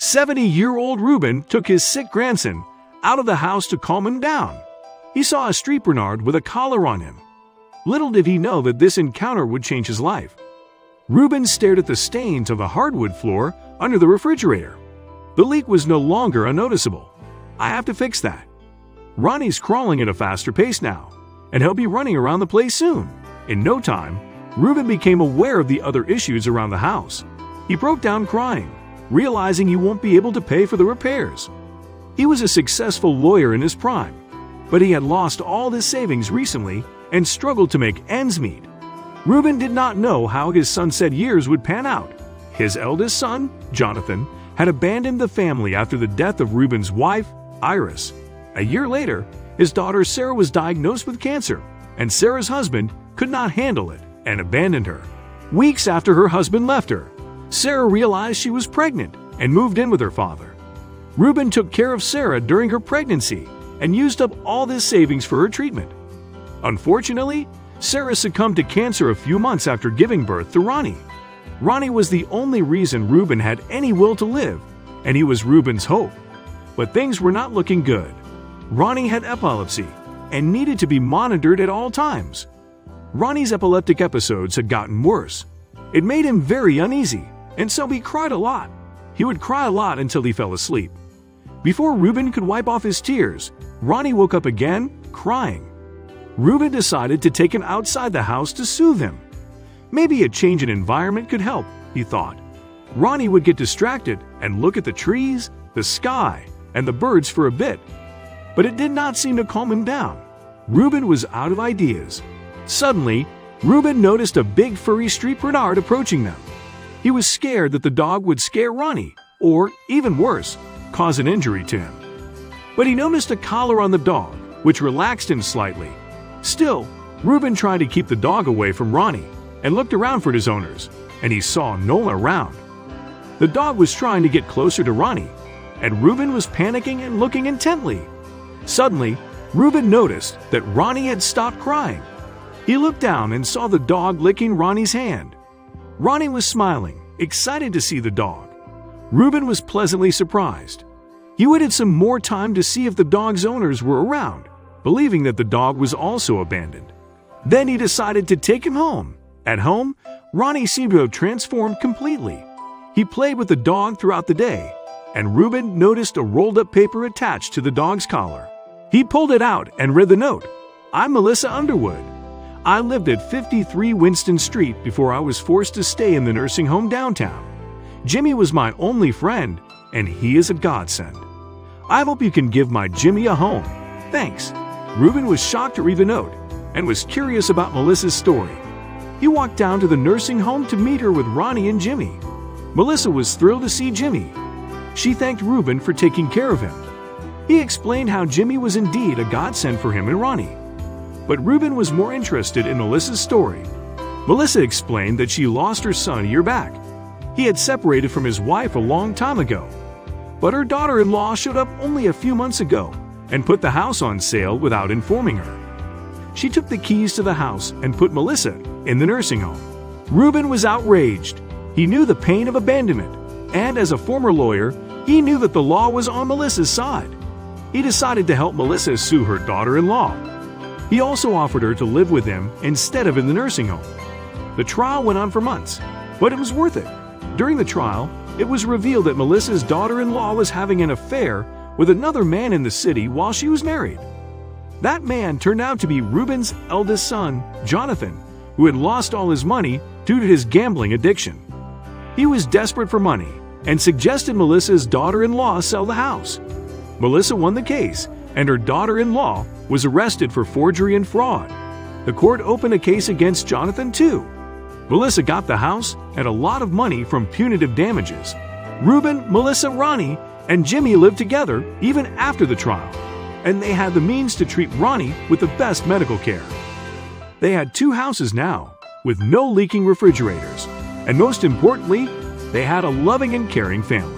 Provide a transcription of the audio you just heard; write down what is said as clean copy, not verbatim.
70-year-old Reuben took his sick grandson out of the house to calm him down. He saw a street Bernard with a collar on him. Little did he know that this encounter would change his life. Reuben stared at the stains of the hardwood floor under the refrigerator. The leak was no longer unnoticeable. I have to fix that. Ronnie's crawling at a faster pace now, and he'll be running around the place soon. In no time, Reuben became aware of the other issues around the house. He broke down crying, realizing he won't be able to pay for the repairs. He was a successful lawyer in his prime, but he had lost all his savings recently and struggled to make ends meet. Reuben did not know how his sunset years would pan out. His eldest son, Jonathan, had abandoned the family after the death of Reuben's wife, Iris. A year later, his daughter Sarah was diagnosed with cancer, and Sarah's husband could not handle it and abandoned her. Weeks after her husband left her, Sarah realized she was pregnant and moved in with her father. Reuben took care of Sarah during her pregnancy and used up all his savings for her treatment. Unfortunately, Sarah succumbed to cancer a few months after giving birth to Ronnie. Ronnie was the only reason Reuben had any will to live, and he was Reuben's hope. But things were not looking good. Ronnie had epilepsy and needed to be monitored at all times. Ronnie's epileptic episodes had gotten worse. It made him very uneasy, and so he cried a lot. He would cry a lot until he fell asleep. Before Reuben could wipe off his tears, Ronnie woke up again, crying. Reuben decided to take him outside the house to soothe him. Maybe a change in environment could help, he thought. Ronnie would get distracted and look at the trees, the sky, and the birds for a bit. But it did not seem to calm him down. Reuben was out of ideas. Suddenly, Reuben noticed a big furry street Bernard approaching them. He was scared that the dog would scare Ronnie, or, even worse, cause an injury to him. But he noticed a collar on the dog, which relaxed him slightly. Still, Reuben tried to keep the dog away from Ronnie and looked around for his owners, and he saw no one around. The dog was trying to get closer to Ronnie, and Reuben was panicking and looking intently. Suddenly, Reuben noticed that Ronnie had stopped crying. He looked down and saw the dog licking Ronnie's hand. Ronnie was smiling, excited to see the dog. Reuben was pleasantly surprised. He waited some more time to see if the dog's owners were around, believing that the dog was also abandoned. Then he decided to take him home. At home, Ronnie seemed to have transformed completely. He played with the dog throughout the day, and Reuben noticed a rolled-up paper attached to the dog's collar. He pulled it out and read the note. "I'm Melissa Underwood. I lived at 53 Winston Street before I was forced to stay in the nursing home downtown. Jimmy was my only friend, and he is a godsend. I hope you can give my Jimmy a home. Thanks." Reuben was shocked to read the note and was curious about Melissa's story. He walked down to the nursing home to meet her with Ronnie and Jimmy. Melissa was thrilled to see Jimmy. She thanked Reuben for taking care of him. He explained how Jimmy was indeed a godsend for him and Ronnie. But Reuben was more interested in Melissa's story. Melissa explained that she lost her son a year back. He had separated from his wife a long time ago. But her daughter-in-law showed up only a few months ago and put the house on sale without informing her. She took the keys to the house and put Melissa in the nursing home. Reuben was outraged. He knew the pain of abandonment, and as a former lawyer, he knew that the law was on Melissa's side. He decided to help Melissa sue her daughter-in-law. He also offered her to live with him instead of in the nursing home. The trial went on for months, but it was worth it. During the trial, it was revealed that Melissa's daughter-in-law was having an affair with another man in the city while she was married. That man turned out to be Reuben's eldest son, Jonathan, who had lost all his money due to his gambling addiction. He was desperate for money and suggested Melissa's daughter-in-law sell the house. Melissa won the case, and her daughter-in-law was arrested for forgery and fraud. The court opened a case against Jonathan too. Melissa got the house and a lot of money from punitive damages. Reuben, Melissa, Ronnie, and Jimmy lived together even after the trial, and they had the means to treat Ronnie with the best medical care. They had 2 houses now, with no leaking refrigerators, and most importantly, they had a loving and caring family.